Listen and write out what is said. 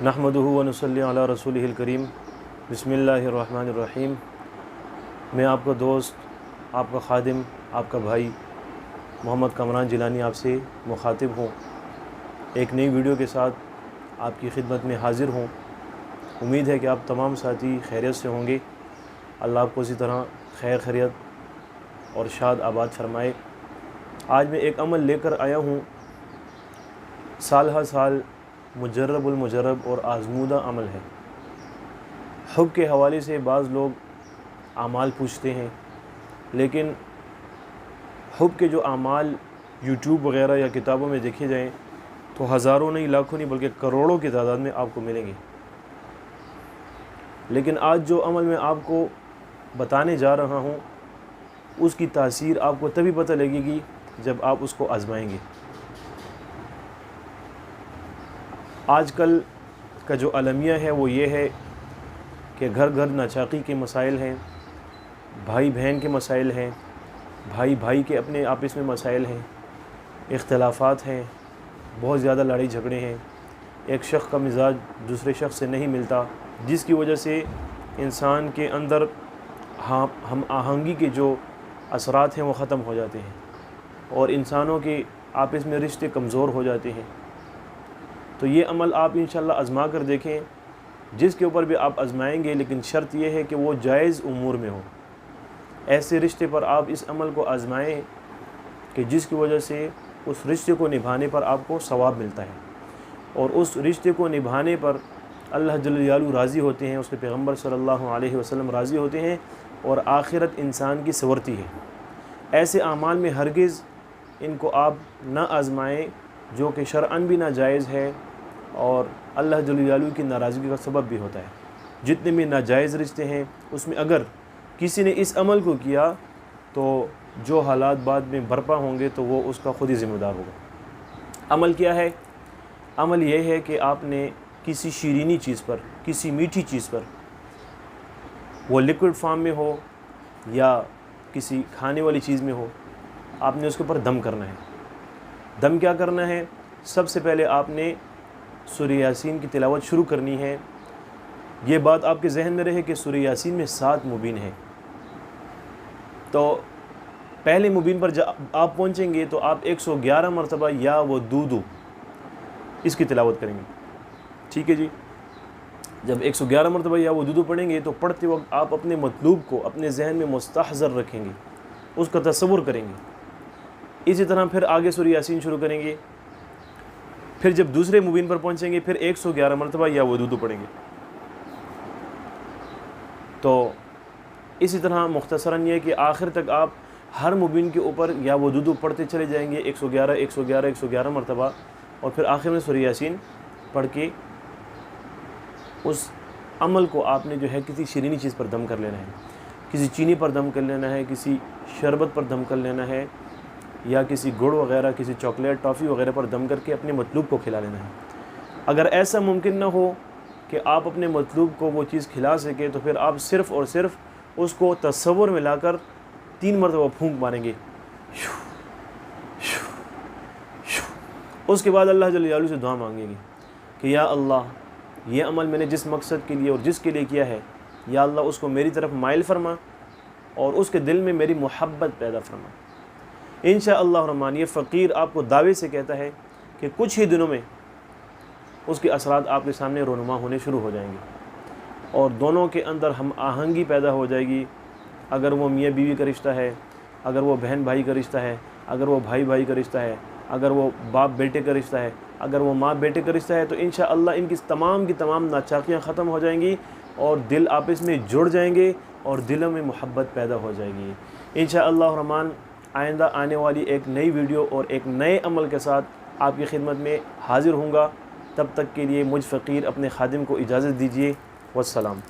नहमदुहु व नसल्ली अला रसूलिहिल करीम। बिस्मिल्लाहिर्रहमानिर रहीम। मैं आपका दोस्त, आपका खादिम, आपका भाई मोहम्मद कमरान जिलानी आपसे मुखातिब हूँ। एक नई वीडियो के साथ आपकी खिदमत में हाज़िर हूँ। उम्मीद है कि आप तमाम साथी खैरियत से होंगे। अल्लाह आपको इसी तरह खैर खैरियत और शाद आबाद फरमाए। आज मैं एक अमल लेकर आया हूँ, साल हर साल मुजर्रबुल मुजर्रब और आज़मूदा अमल है। हुब के हवाले से बाज़ लोग आमाल पूछते हैं, लेकिन हुब के जो आमाल यूट्यूब वग़ैरह या किताबों में देखे जाएं तो हज़ारों नहीं, लाखों नहीं, बल्कि करोड़ों की तादाद में आपको मिलेंगे। लेकिन आज जो अमल मैं आपको बताने जा रहा हूँ उसकी तासीर आपको तभी पता लगेगी जब आप उसको आज़माएंगे। आजकल का जो अलमिया है वो ये है कि घर घर नाचाकी के मसाइल हैं, भाई बहन के मसाइल हैं, भाई भाई के अपने आपस में मसाइल हैं, इख्तलाफात हैं, बहुत ज़्यादा लड़ाई झगड़े हैं। एक शख्स का मिजाज दूसरे शख्स से नहीं मिलता, जिसकी वजह से इंसान के अंदर हम आहंगी के जो असरात हैं वो ख़त्म हो जाते हैं और इंसानों के आपस में रिश्ते कमज़ोर हो जाते हैं। तो ये अमल आप इंशाअल्लाह आज़मा कर देखें, जिसके ऊपर भी आप आज़माएंगे, लेकिन शर्त यह है कि वो जायज़ उमूर में हो। ऐसे रिश्ते पर आप इस अमल को आज़माएं कि जिसकी वजह से उस रिश्ते को निभाने पर आपको सवाब मिलता है और उस रिश्ते को निभाने पर अल्लाह जल्ल जलालहू राज़ी होते हैं, उसके पैगम्बर सल्लल्लाहु अलैहि वसल्लम राज़ी होते हैं और आखिरत इंसान की संवरती है। ऐसे आमाल में हरगिज़ इनको आप न आज़माएं जो कि शरअन भी नाजायज़ है और अल्लाह जल्ल जलालहू की नाराज़गी का सबब भी होता है। जितने भी नाजायज़ रिश्ते हैं उसमें अगर किसी ने इस अमल को किया तो जो हालात बाद में बर्पा होंगे तो वो उसका ख़ुद ही ज़िम्मेदार होगा। अमल क्या है? अमल ये है कि आपने किसी शीरीनी चीज़ पर, किसी मीठी चीज़ पर, वो लिक्विड फॉर्म में हो या किसी खाने वाली चीज़ में हो, आपने उसके ऊपर दम करना है। दम क्या करना है? सबसे पहले आपने सूरह यासीन की तिलावत शुरू करनी है। ये बात आपके जहन में रहे कि सूरह यासीन में 7 मुबीन हैं। तो पहले मुबीन पर जब आप पहुँचेंगे तो आप 111 मरतबा या वो दूदू इसकी तिलावत करेंगे। ठीक है जी। जब 111 मरतबा या वो दूदू पढ़ेंगे तो पढ़ते वक्त आप अपने मतलूब को अपने जहन में मुस्तहज़र रखेंगे, उसका तसव्वुर करेंगे। इसी तरह फिर आगे सूरह यासीन शुरू करेंगे। फिर जब दूसरे मुबीन पर पहुंचेंगे फिर 111 मरतबा या वदूदू पढ़ेंगे। तो इसी तरह मुख्तसरन ये कि आखिर तक आप हर मुबीन के ऊपर या वदूदू पढ़ते चले जाएंगे 111 111 111 मरतबा, और फिर आखिर में सूरह यासीन पढ़ के उस अमल को आपने जो है किसी शीरीनी चीज़ पर दम कर लेना है, किसी चीनी पर दम कर लेना है, किसी शरबत पर दम कर लेना है, या किसी गुड़ वग़ैरह, किसी चॉकलेट टॉफ़ी वग़ैरह पर दम करके अपने मतलूब को खिला लेना है। अगर ऐसा मुमकिन ना हो कि आप अपने मतलूब को वो चीज़ खिला सके तो फिर आप सिर्फ़ और सिर्फ उसको तसव्वुर में लाकर 3 मरतबा फूंक मारेंगे। उसके बाद अल्लाह जल्ल जलालहू से दुआ मांगेंगे कि या अल्लाह, ये अमल मैंने जिस मकसद के लिए और जिसके लिए किया है, या अल्लाह उसको मेरी तरफ माइल फरमा और उसके दिल में मेरी मोहब्बत पैदा फरमा। इंशाअल्लाह रहमान ये फ़कीर आपको दावे से कहता है कि कुछ ही दिनों में उसके असरात आपके सामने रोनुमा होने शुरू हो जाएंगे और दोनों के अंदर हम आहंगी पैदा हो जाएगी। अगर वो मियाँ बीवी का रिश्ता है, अगर वो बहन भाई का रिश्ता है, अगर वो भाई भाई का रिश्ता है, अगर वो बाप बेटे का रिश्ता है, अगर वो माँ बेटे का रिश्ता है, तो इंशाअल्लाह इनकी तमाम नाचाकियाँ ख़त्म हो जाएंगी और दिल आपस में जुड़ जाएंगे और दिलों में मोहब्बत पैदा हो जाएगी। इंशाअल्लाह रहमान आइंदा आने वाली एक नई वीडियो और एक नए अमल के साथ आपकी खिदमत में हाज़िर होऊंगा। तब तक के लिए मुझ फ़कीर अपने खादिम को इजाज़त दीजिए। वस्सलाम।